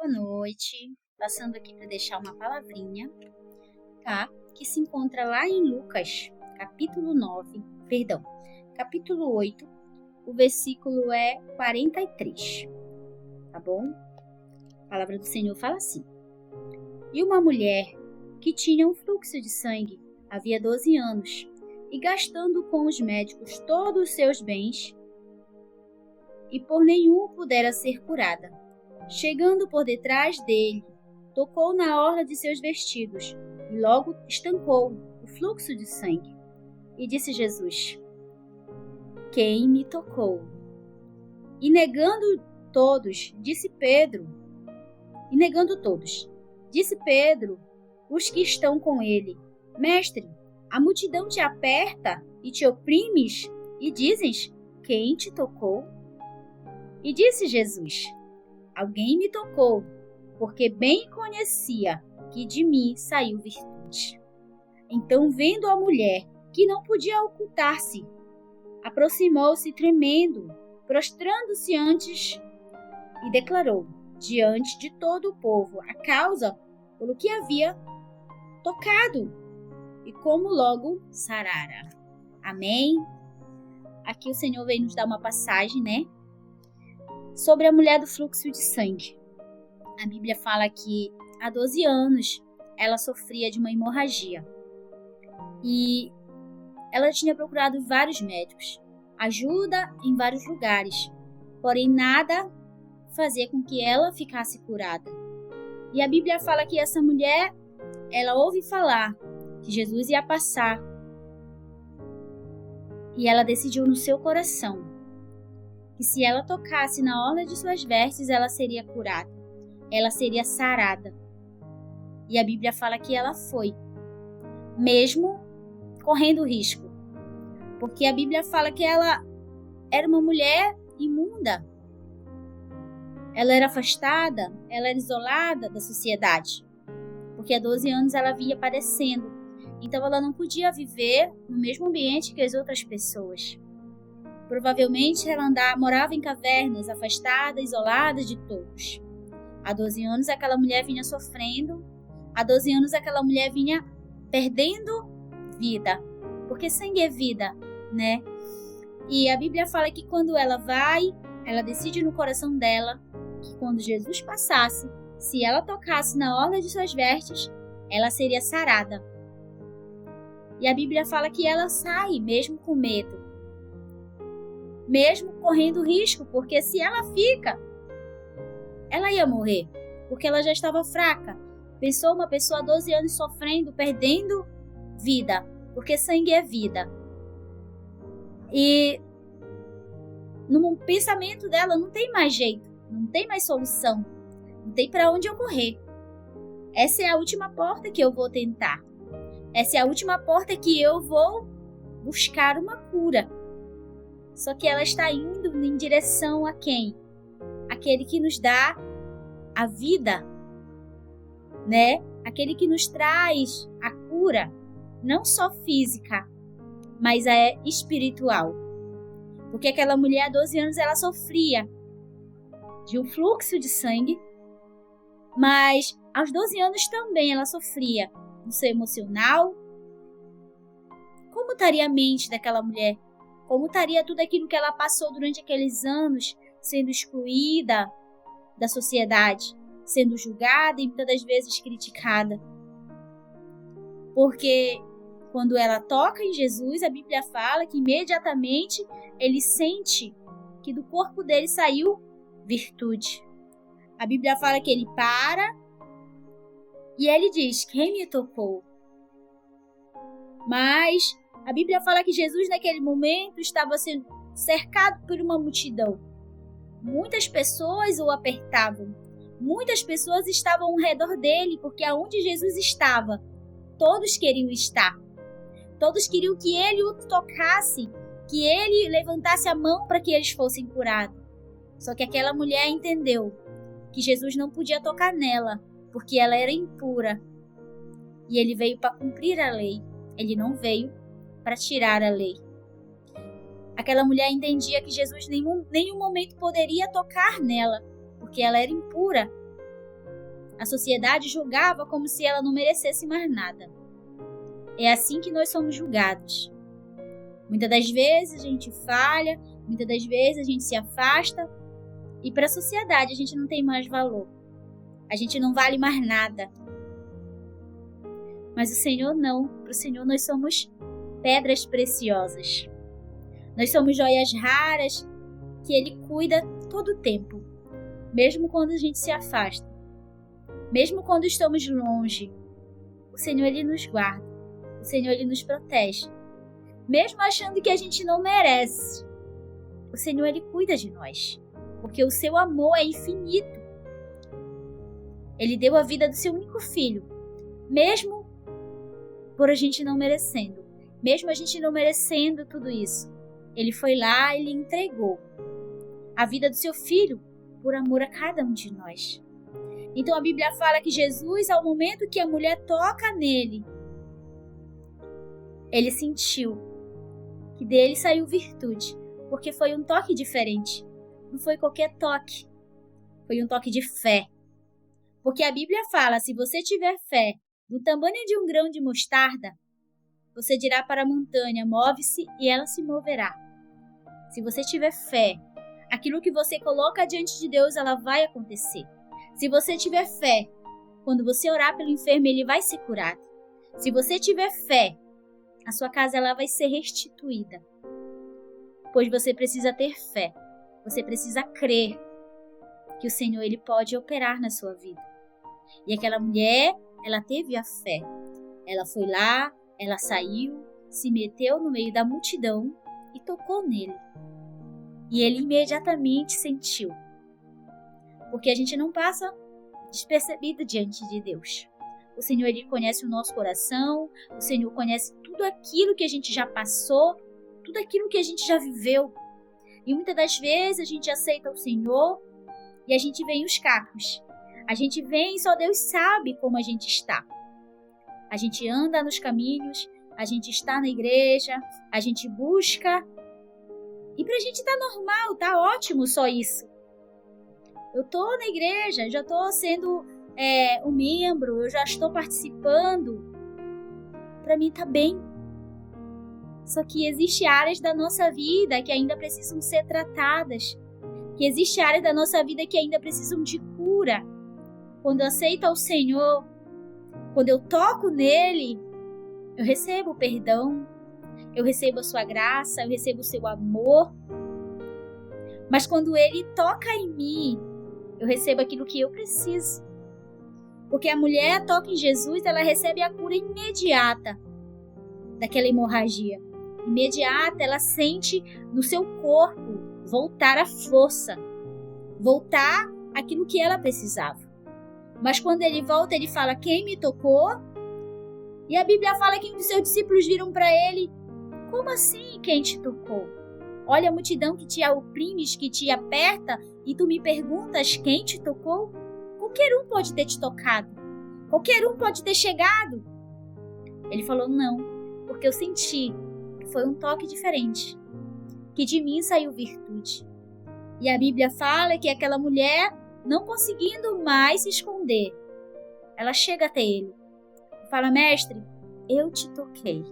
boa noite. Passando aqui para deixar uma palavrinha, tá? Que se encontra lá em Lucas, capítulo 8, o versículo é 43, tá bom? A palavra do Senhor fala assim: E uma mulher que tinha um fluxo de sangue havia 12 anos, e gastando com os médicos todos os seus bens, e por nenhum pudera ser curada. Chegando por detrás dele, tocou na orla de seus vestidos, e logo estancou o fluxo de sangue. E disse Jesus: Quem me tocou? E negando todos, disse Pedro, os que estão com ele: Mestre, a multidão te aperta e te oprimes, e dizes: Quem te tocou? E disse Jesus: Alguém me tocou, porque bem conhecia que de mim saiu virtude. Então, vendo a mulher que não podia ocultar-se, aproximou-se tremendo, prostrando-se antes, e declarou diante de todo o povo a causa pelo que havia tocado, e como logo sarara. Amém? Aqui o Senhor veio nos dar uma passagem, né? Sobre a mulher do fluxo de sangue. A Bíblia fala que há 12 anos ela sofria de uma hemorragia. E ela tinha procurado vários médicos, ajuda em vários lugares, porém nada fazia com que ela ficasse curada. E a Bíblia fala que essa mulher, ela ouve falar que Jesus ia passar, e ela decidiu no seu coração que se ela tocasse na orla de suas vestes, ela seria curada, ela seria sarada. E a Bíblia fala que ela foi, mesmo correndo risco, porque a Bíblia fala que ela era uma mulher imunda, ela era afastada, ela era isolada da sociedade, porque há 12 anos ela vinha padecendo, então ela não podia viver no mesmo ambiente que as outras pessoas. Provavelmente ela morava em cavernas, afastada, isolada de todos. Há 12 anos aquela mulher vinha sofrendo, há 12 anos aquela mulher vinha perdendo vida, porque sangue é vida, né? E a Bíblia fala que quando ela decide no coração dela que quando Jesus passasse, se ela tocasse na orla de suas vestes, ela seria sarada. E a Bíblia fala que ela sai mesmo com medo, mesmo correndo risco, porque se ela fica, ela ia morrer, porque ela já estava fraca. Pensou uma pessoa há 12 anos sofrendo, perdendo vida, porque sangue é vida. E no pensamento dela não tem mais jeito, não tem mais solução, não tem para onde eu correr. Essa é a última porta que eu vou tentar. Essa é a última porta que eu vou buscar uma cura. Só que ela está indo em direção a quem? Aquele que nos dá a vida, né? Aquele que nos traz a cura, não só física, mas é espiritual. Porque aquela mulher há 12 anos ela sofria de um fluxo de sangue, mas aos 12 anos também ela sofria no seu emocional. Como estaria a mente daquela mulher? Como estaria tudo aquilo que ela passou durante aqueles anos, sendo excluída da sociedade, sendo julgada e muitas das vezes criticada? Porque quando ela toca em Jesus, a Bíblia fala que imediatamente ele sente que do corpo dele saiu virtude. A Bíblia fala que ele para e ele diz: Quem me tocou? Mas a Bíblia fala que Jesus, naquele momento, estava sendo cercado por uma multidão. Muitas pessoas o apertavam. Muitas pessoas estavam ao redor dele, porque aonde Jesus estava, todos queriam estar. Todos queriam que ele o tocasse, que ele levantasse a mão para que eles fossem curados. Só que aquela mulher entendeu que Jesus não podia tocar nela, porque ela era impura. E ele veio para cumprir a lei. Ele não veio para tirar a lei. Aquela mulher entendia que Jesus em nenhum momento poderia tocar nela, porque ela era impura. A sociedade julgava como se ela não merecesse mais nada. É assim que nós somos julgados. Muitas das vezes a gente falha, muitas das vezes a gente se afasta e para a sociedade a gente não tem mais valor. A gente não vale mais nada. Mas o Senhor não. Para o Senhor nós somos pedras preciosas. Nós somos joias raras que Ele cuida todo o tempo. Mesmo quando a gente se afasta. Mesmo quando estamos longe. O Senhor Ele nos guarda. O Senhor Ele nos protege. Mesmo achando que a gente não merece. O Senhor Ele cuida de nós. Porque o seu amor é infinito. Ele deu a vida do seu único filho. Mesmo por a gente não merecendo. Mesmo a gente não merecendo tudo isso. Ele foi lá e Ele entregou a vida do seu filho por amor a cada um de nós. Então a Bíblia fala que Jesus, ao momento que a mulher toca nele, ele sentiu que dele saiu virtude. Porque foi um toque diferente. Não foi qualquer toque. Foi um toque de fé. Porque a Bíblia fala, se você tiver fé do tamanho de um grão de mostarda, você dirá para a montanha, move-se e ela se moverá. Se você tiver fé, aquilo que você coloca diante de Deus, ela vai acontecer. Se você tiver fé, quando você orar pelo enfermo, ele vai ser curado. Se você tiver fé, a sua casa ela vai ser restituída. Pois você precisa ter fé. Você precisa crer que o Senhor ele pode operar na sua vida. E aquela mulher, ela teve a fé. Ela foi lá, ela saiu, se meteu no meio da multidão e tocou nele. E ele imediatamente sentiu. Porque a gente não passa despercebido diante de Deus. O Senhor ele conhece o nosso coração, o Senhor conhece tudo aquilo que a gente já passou, tudo aquilo que a gente já viveu. E muitas das vezes a gente aceita o Senhor e a gente vem os cacos. A gente vem e só Deus sabe como a gente está. A gente anda nos caminhos, a gente está na igreja, a gente busca. E pra gente tá normal, tá ótimo só isso. Eu tô na igreja, já tô sendo um membro, eu já estou participando. Pra mim tá bem. Só que existem áreas da nossa vida que ainda precisam ser tratadas. Que existem áreas da nossa vida que ainda precisam de cura. Quando eu aceito ao Senhor, quando eu toco nele, eu recebo o perdão, eu recebo a sua graça, eu recebo o seu amor. Mas quando ele toca em mim, eu recebo aquilo que eu preciso. Porque a mulher toca em Jesus, ela recebe a cura imediata daquela hemorragia. Imediata, ela sente no seu corpo voltar a força, voltar aquilo que ela precisava. Mas quando ele volta, ele fala, quem me tocou? E a Bíblia fala que um dos seus discípulos viram para ele, como assim quem te tocou? Olha a multidão que te oprime, que te aperta, e tu me perguntas quem te tocou? Qualquer um pode ter te tocado. Qualquer um pode ter chegado. Ele falou, não, porque eu senti que foi um toque diferente, que de mim saiu virtude. E a Bíblia fala que aquela mulher, não conseguindo mais se esconder, ela chega até ele e fala, mestre, eu te toquei.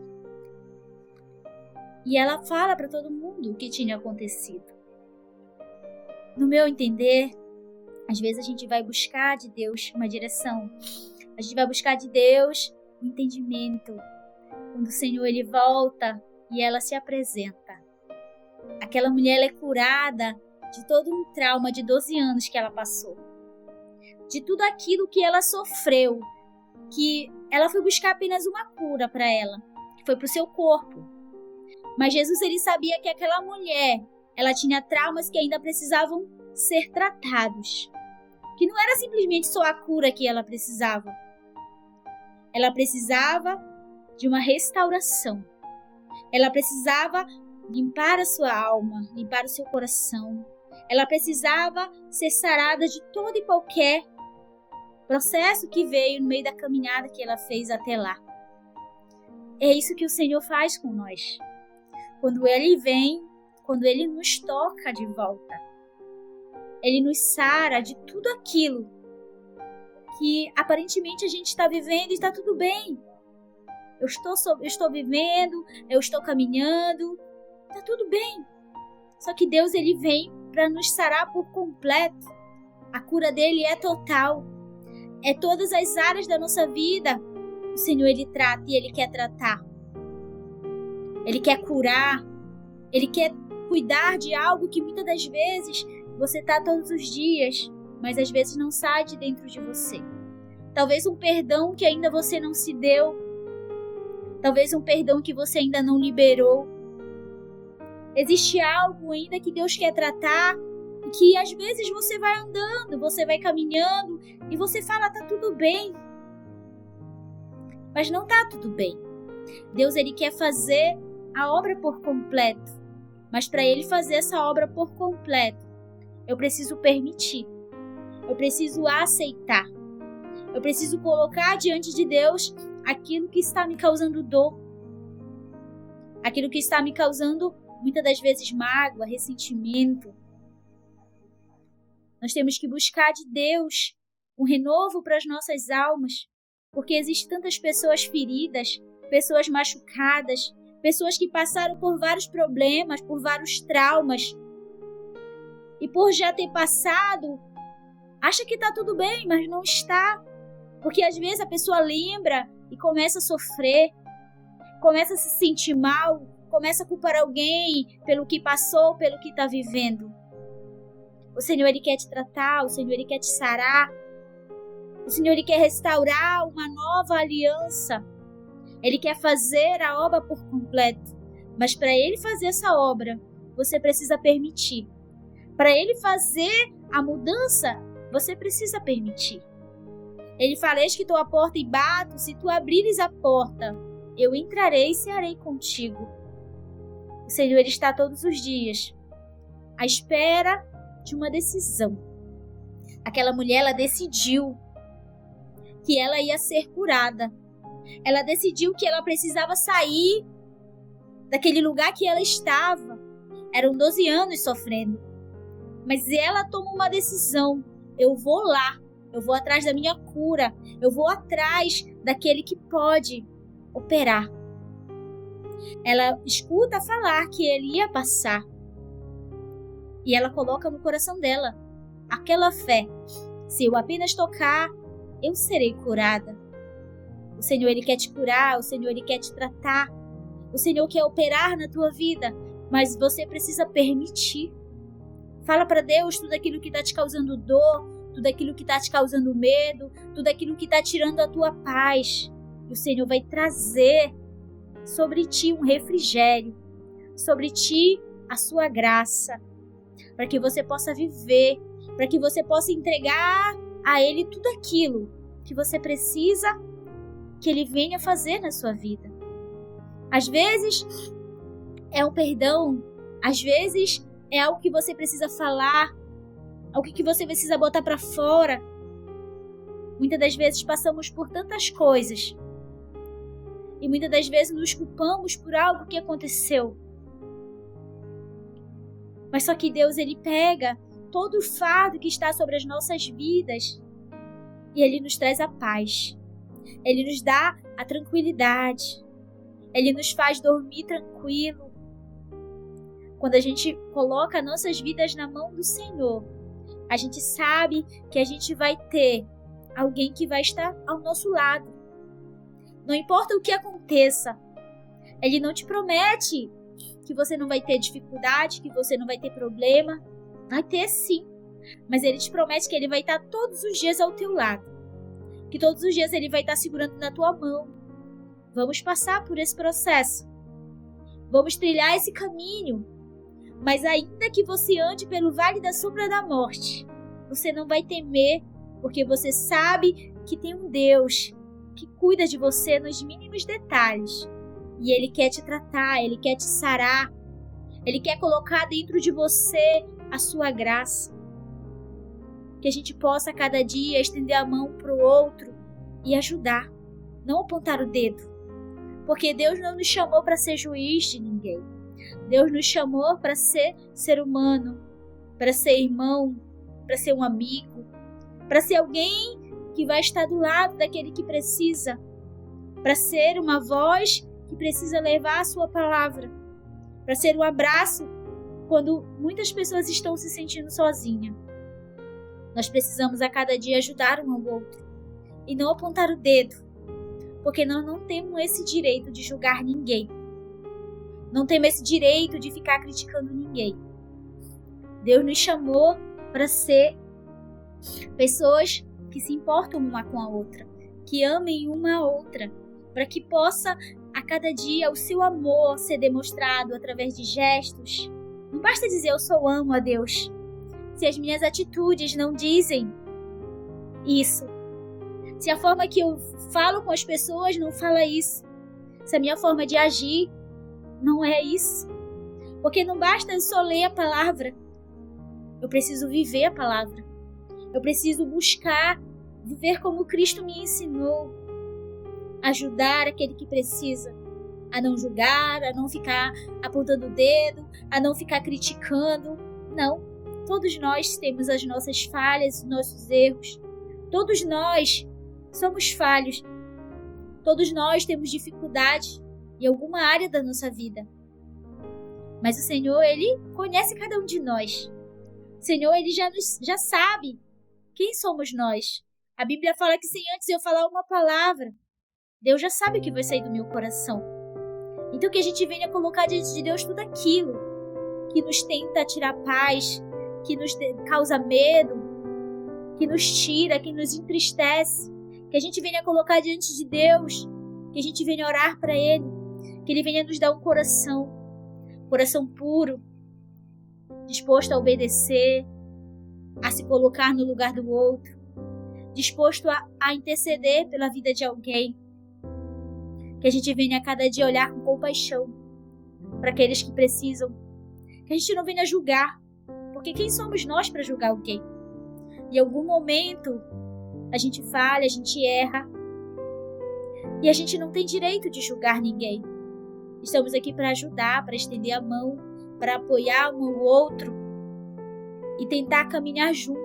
E ela fala para todo mundo o que tinha acontecido. No meu entender, às vezes a gente vai buscar de Deus uma direção. A gente vai buscar de Deus um entendimento. Quando o Senhor ele volta e ela se apresenta. Aquela mulher ela é curada de todo um trauma de 12 anos que ela passou. De tudo aquilo que ela sofreu. Que ela foi buscar apenas uma cura para ela. Que foi para o seu corpo. Mas Jesus ele sabia que aquela mulher, ela tinha traumas que ainda precisavam ser tratados. Que não era simplesmente só a cura que ela precisava. Ela precisava de uma restauração. Ela precisava limpar a sua alma, limpar o seu coração. Ela precisava ser sarada de todo e qualquer processo que veio no meio da caminhada que ela fez até lá. É isso que o Senhor faz com nós. Quando Ele vem, quando Ele nos toca de volta, Ele nos sara de tudo aquilo que aparentemente a gente está vivendo e está tudo bem. Eu estou vivendo, eu estou caminhando, está tudo bem. Só que Deus, ele vem para nos sarar por completo. A cura dele é total. É todas as áreas da nossa vida. O Senhor, ele trata e ele quer tratar. Ele quer curar. Ele quer cuidar de algo que muitas das vezes você está todos os dias, mas às vezes não sai de dentro de você. Talvez um perdão que ainda você não se deu. Talvez um perdão que você ainda não liberou. Existe algo ainda que Deus quer tratar e que às vezes você vai andando, você vai caminhando e você fala, tá tudo bem. Mas não tá tudo bem. Deus, ele quer fazer a obra por completo. Mas para ele fazer essa obra por completo, eu preciso permitir. Eu preciso aceitar. Eu preciso colocar diante de Deus aquilo que está me causando dor. Aquilo que está me causando, muitas das vezes, mágoa, ressentimento. Nós temos que buscar de Deus um renovo para as nossas almas, porque existem tantas pessoas feridas, pessoas machucadas, pessoas que passaram por vários problemas, por vários traumas. E por já ter passado, acha que está tudo bem, mas não está. Porque às vezes a pessoa lembra e começa a sofrer, começa a se sentir mal, começa a culpar alguém pelo que passou, pelo que está vivendo. O Senhor, ele quer te tratar, o Senhor, ele quer te sarar. O Senhor, ele quer restaurar uma nova aliança. Ele quer fazer a obra por completo. Mas para ele fazer essa obra, você precisa permitir. Para ele fazer a mudança, você precisa permitir. Ele fala, eis que estou à porta e bato, se tu abrires a porta, eu entrarei e cearei contigo. O Senhor, ele está todos os dias à espera de uma decisão. Aquela mulher, ela decidiu que ela ia ser curada. Ela decidiu que ela precisava sair daquele lugar que ela estava. Eram 12 anos sofrendo. Mas ela tomou uma decisão. Eu vou lá. Eu vou atrás da minha cura. Eu vou atrás daquele que pode operar. Ela escuta falar que ele ia passar. E ela coloca no coração dela aquela fé. Se eu apenas tocar, eu serei curada. O Senhor, ele quer te curar. O Senhor, ele quer te tratar. O Senhor quer operar na tua vida. Mas você precisa permitir. Fala para Deus tudo aquilo que está te causando dor, tudo aquilo que está te causando medo, tudo aquilo que está tirando a tua paz. E o Senhor vai trazer sobre ti um refrigério, sobre ti a sua graça, para que você possa viver, para que você possa entregar a Ele tudo aquilo que você precisa que Ele venha fazer na sua vida. Às vezes é um perdão, às vezes é algo que você precisa falar, algo que você precisa botar para fora. Muitas das vezes passamos por tantas coisas e muitas das vezes nos culpamos por algo que aconteceu. Mas só que Deus, ele pega todo o fardo que está sobre as nossas vidas e ele nos traz a paz. Ele nos dá a tranquilidade. Ele nos faz dormir tranquilo. Quando a gente coloca nossas vidas na mão do Senhor, a gente sabe que a gente vai ter alguém que vai estar ao nosso lado. Não importa o que aconteça, Ele não te promete que você não vai ter dificuldade, que você não vai ter problema. Vai ter sim, mas Ele te promete que Ele vai estar todos os dias ao teu lado. Que todos os dias Ele vai estar segurando na tua mão. Vamos passar por esse processo. Vamos trilhar esse caminho. Mas ainda que você ande pelo vale da sombra da morte, você não vai temer, porque você sabe que tem um Deus que cuida de você nos mínimos detalhes. E Ele quer te tratar, Ele quer te sarar, Ele quer colocar dentro de você a sua graça. Que a gente possa a cada dia estender a mão para o outro e ajudar, não apontar o dedo. Porque Deus não nos chamou para ser juiz de ninguém. Deus nos chamou para ser humano, para ser irmão, para ser um amigo, para ser alguém que vai estar do lado daquele que precisa, para ser uma voz que precisa levar a sua palavra, para ser um abraço quando muitas pessoas estão se sentindo sozinhas. Nós precisamos a cada dia ajudar um ao outro e não apontar o dedo, porque nós não temos esse direito de julgar ninguém. Não temos esse direito de ficar criticando ninguém. Deus nos chamou para ser pessoas que se importam uma com a outra, que amem uma a outra, para que possa a cada dia o seu amor ser demonstrado através de gestos. Não basta dizer eu só amo a Deus, se as minhas atitudes não dizem isso. Se a forma que eu falo com as pessoas não fala isso. Se a minha forma de agir não é isso. Porque não basta eu só ler a palavra. Eu preciso viver a palavra. Eu preciso buscar viver como Cristo me ensinou. Ajudar aquele que precisa. A não julgar, a não ficar apontando o dedo, a não ficar criticando. Não. Todos nós temos as nossas falhas, os nossos erros. Todos nós somos falhos. Todos nós temos dificuldade em alguma área da nossa vida. Mas o Senhor, Ele conhece cada um de nós. O Senhor, Ele já sabe quem somos nós. A Bíblia fala que se antes eu falar uma palavra, Deus já sabe o que vai sair do meu coração. Então que a gente venha colocar diante de Deus tudo aquilo que nos tenta tirar paz, que nos causa medo, que nos tira, que nos entristece. Que a gente venha colocar diante de Deus, que a gente venha orar para Ele, que Ele venha nos dar um coração puro, disposto a obedecer, a se colocar no lugar do outro, disposto a interceder pela vida de alguém. Que a gente venha a cada dia olhar com compaixão para aqueles que precisam. Que a gente não venha julgar, porque quem somos nós para julgar alguém? Em algum momento a gente falha, a gente erra, e a gente não tem direito de julgar ninguém. Estamos aqui para ajudar, para estender a mão, para apoiar um ao outro e tentar caminhar junto.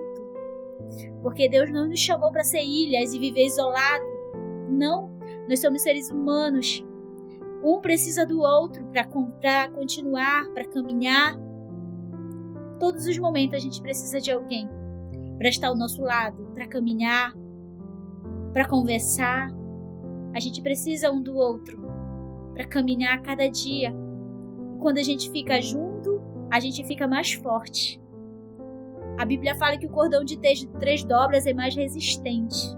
Porque Deus não nos chamou para ser ilhas e viver isolado. Não, nós somos seres humanos. Um precisa do outro para continuar, para caminhar. Todos os momentos a gente precisa de alguém para estar ao nosso lado, para caminhar, para conversar. A gente precisa um do outro para caminhar a cada dia. E quando a gente fica junto, a gente fica mais forte. A Bíblia fala que o cordão de 3 dobras é mais resistente.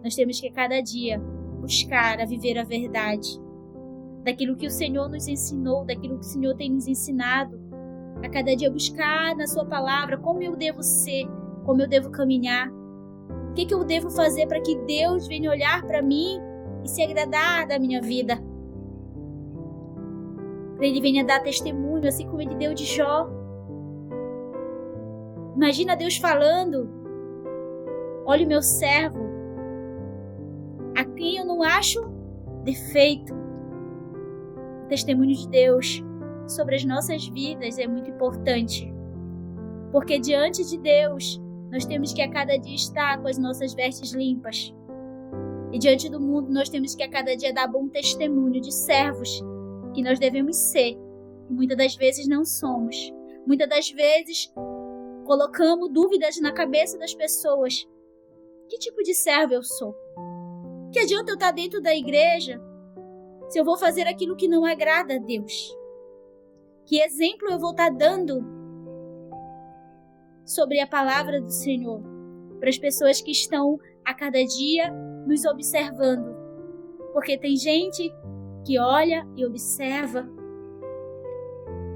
Nós temos que a cada dia buscar a viver a verdade, daquilo que o Senhor nos ensinou, daquilo que o Senhor tem nos ensinado. A cada dia buscar na sua palavra como eu devo ser, como eu devo caminhar. O que eu devo fazer para que Deus venha olhar para mim e se agradar da minha vida? Para Ele venha dar testemunho, assim como Ele deu de Jó. Imagina Deus falando: olha o meu servo, a quem eu não acho defeito. O testemunho de Deus sobre as nossas vidas é muito importante, porque diante de Deus nós temos que a cada dia estar com as nossas vestes limpas, e diante do mundo nós temos que a cada dia dar bom testemunho de servos que nós devemos ser, e muitas das vezes não somos. Muitas das vezes colocamos dúvidas na cabeça das pessoas. Que tipo de servo eu sou? Que adianta eu estar dentro da igreja se eu vou fazer aquilo que não agrada a Deus? Que exemplo eu vou estar dando sobre a palavra do Senhor para as pessoas que estão a cada dia nos observando? Porque tem gente que olha e observa.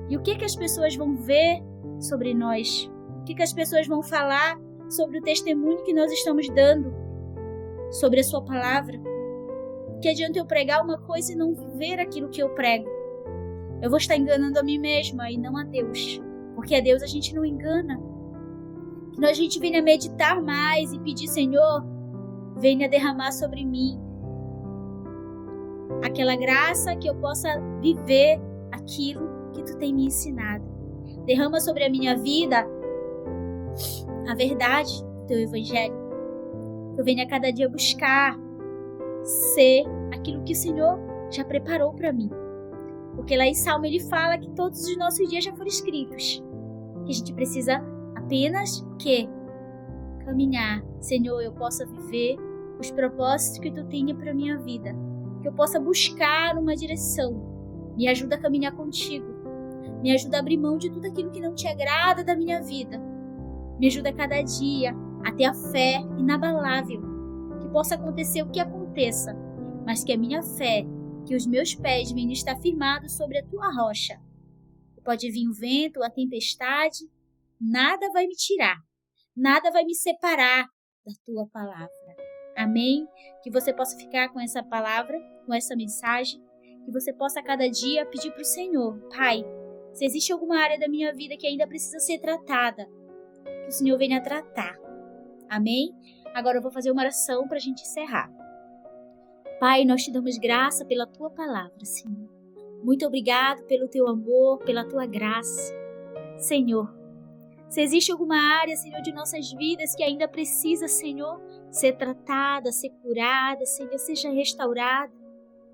E o que as pessoas vão ver sobre nós? O que as pessoas vão falar sobre o testemunho que nós estamos dando sobre a sua palavra? Que adianta eu pregar uma coisa e não viver aquilo que eu prego? Eu vou estar enganando a mim mesma e não a Deus, porque a Deus a gente não engana. Que a gente venha meditar mais e pedir: Senhor, venha derramar sobre mim aquela graça que eu possa viver aquilo que Tu tem me ensinado. Derrama sobre a minha vida a verdade do Teu Evangelho. eu venha a cada dia buscar ser aquilo que o Senhor já preparou para mim. Porque lá em Salmo ele fala que todos os nossos dias já foram escritos. Que a gente precisa apenas caminhar. Senhor, eu possa viver os propósitos que Tu tenha para minha vida. Que eu possa buscar uma direção. Me ajuda a caminhar contigo. Me ajuda a abrir mão de tudo aquilo que não Te agrada da minha vida. Me ajuda a cada dia a ter a fé inabalável. Que possa acontecer o que aconteça, mas que a minha fé, que os meus pés venham estar firmados sobre a Tua rocha. Pode vir o vento, a tempestade, nada vai me tirar, nada vai me separar da Tua palavra. Amém? Que você possa ficar com essa palavra, com essa mensagem, que você possa a cada dia pedir para o Senhor, Pai, se existe alguma área da minha vida que ainda precisa ser tratada, que o Senhor venha tratar. Amém? Agora eu vou fazer uma oração para a gente encerrar. Pai, nós Te damos graça pela Tua palavra, Senhor. Muito obrigado pelo Teu amor, pela Tua graça. Senhor, se existe alguma área, Senhor, de nossas vidas que ainda precisa, Senhor, ser tratada, ser curada, Senhor, seja restaurada,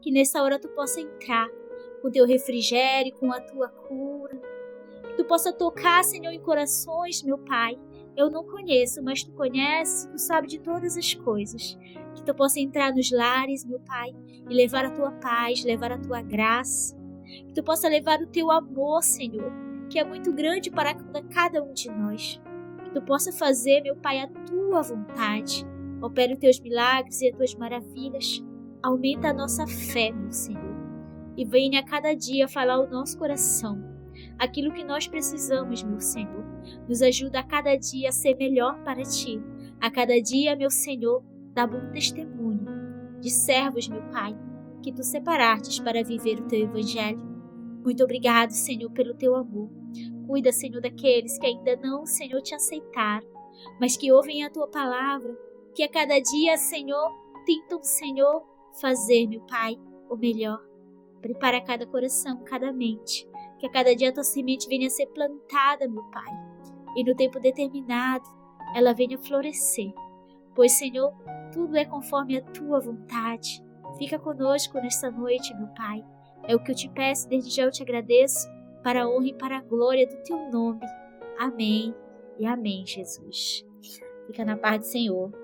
que nessa hora Tu possa entrar com o Teu refrigério, com a Tua cura, que Tu possa tocar, Senhor, em corações, meu Pai. Eu não conheço, mas Tu conheces, Tu sabe de todas as coisas. Que Tu possa entrar nos lares, meu Pai, e levar a Tua paz, levar a Tua graça. Que Tu possa levar o Teu amor, Senhor, que é muito grande para cada um de nós. Que Tu possa fazer, meu Pai, a Tua vontade. Opere os Teus milagres e as Tuas maravilhas. Aumenta a nossa fé, meu Senhor. E venha a cada dia falar ao nosso coração aquilo que nós precisamos, meu Senhor. Nos ajuda a cada dia a ser melhor para Ti. A cada dia, meu Senhor, dá bom testemunho de servos, meu Pai, que Tu separastes para viver o Teu Evangelho. Muito obrigado, Senhor, pelo Teu amor. Cuida, Senhor, daqueles que ainda não, Senhor, Te aceitaram, mas que ouvem a Tua palavra, que a cada dia, Senhor, tentam, Senhor, fazer, meu Pai, o melhor. Prepara cada coração, cada mente, que a cada dia a Tua semente venha a ser plantada, meu Pai, e no tempo determinado ela venha florescer. Pois, Senhor, tudo é conforme a Tua vontade. Fica conosco nesta noite, meu Pai. É o que eu Te peço, desde já eu Te agradeço, para a honra e para a glória do Teu nome. Amém e amém, Jesus. Fica na paz do Senhor.